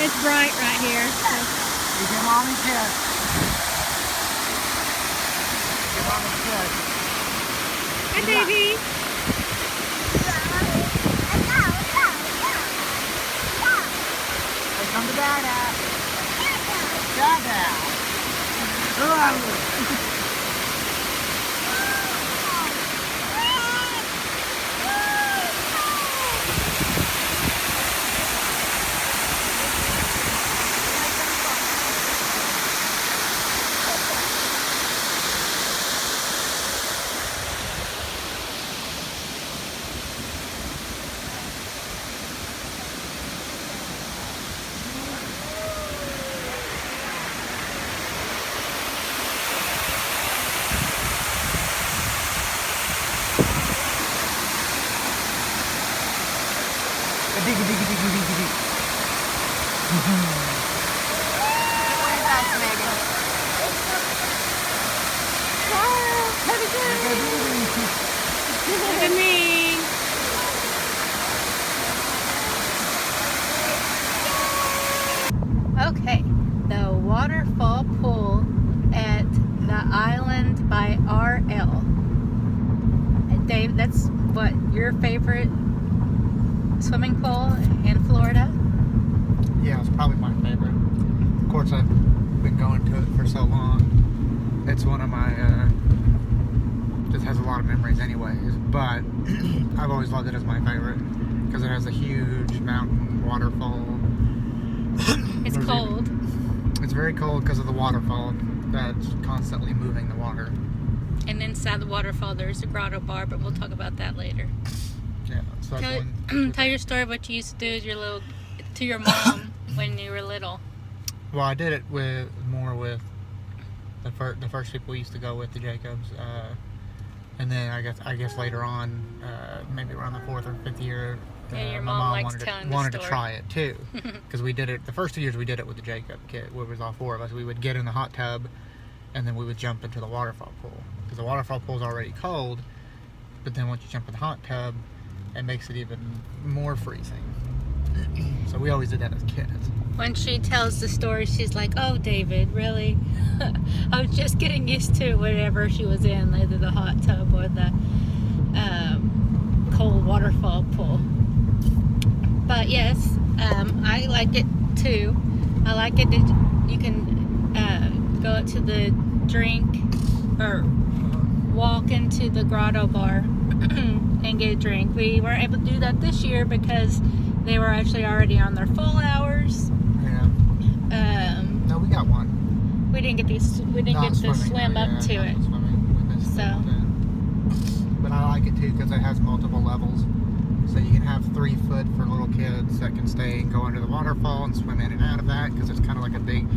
It's bright right here. So. You give mommy a kiss. Give mommy a kiss. Hi, baby. Hey, come to Dada. Dada. Diggy, diggy, diggy, diggy, diggy. What is that, Megan? Look at me. Okay, the waterfall pool at the island by RL. Dave, that's what, your favorite swimming pool in Florida? Yeah, it's probably my favorite. Of course, I've been going to it for so long. It's one of my, just has a lot of memories anyways, but I've always loved it as my favorite because it has a huge mountain waterfall. It's cold. It's very cold because of the waterfall that's constantly moving the water. And inside the waterfall there's a grotto bar, but we'll talk about that later. Yeah, so that's one. Tell your story of what you used to do as your to your mom when you were little. Well, I did it more with the first people we used to go with, the Jacobs, and then I guess later on, maybe around the 4th or 5th year, Yeah, your my mom likes wanted telling wanted the to story. try it too, because we did it the first 2 years. We did it with the Jacob kid, where it was all 4 of us. We would get in the hot tub, and then we would jump into the waterfall pool because the waterfall pool is already cold, but then once you jump in the hot tub, it makes it even more freezing. So we always did that as kids. When she tells the story, she's like, "Oh, David, really? I was just getting used to whatever she was in, either the hot tub or the cold waterfall pool." But yes, I like it too. I like it that you can go up to the drink or walk into the grotto bar and get a drink. We weren't able to do that this year because they were actually already on their full hours. Yeah. No, we got one. We didn't get to swim up to it. So. But I like it too because it has multiple levels. So you can have 3 foot for little kids that can stay and go under the waterfall and swim in and out of that because it's kind of like a big.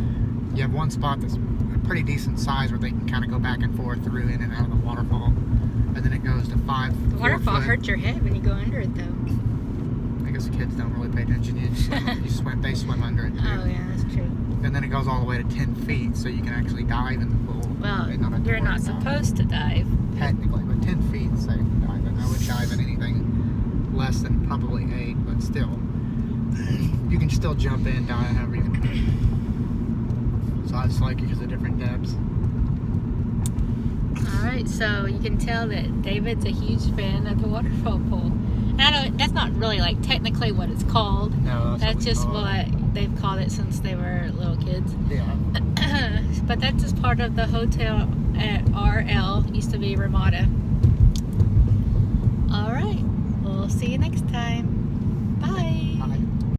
You have one spot that's a pretty decent size where they can kind of go back and forth through in and out of the waterfall, and then it goes to 5. The waterfall hurts your head when you go under it, though. I guess kids don't really pay attention. They swim under it too. Oh yeah, that's true. And then it goes all the way to 10 feet, so you can actually dive in the pool. Well, and you're not supposed to dive. Technically, but 10 feet is safe to dive in. I would dive in anything less than probably 8, but still. You can still jump in, dive, however you want. So I just like it because of different depths. Alright, so you can tell that David's a huge fan of the waterfall pool. And that's not really like technically what it's called. No, that's just what they've called it since they were little kids. Yeah. But that's just part of the hotel at RL, used to be Ramada. Alright, we'll see you next time.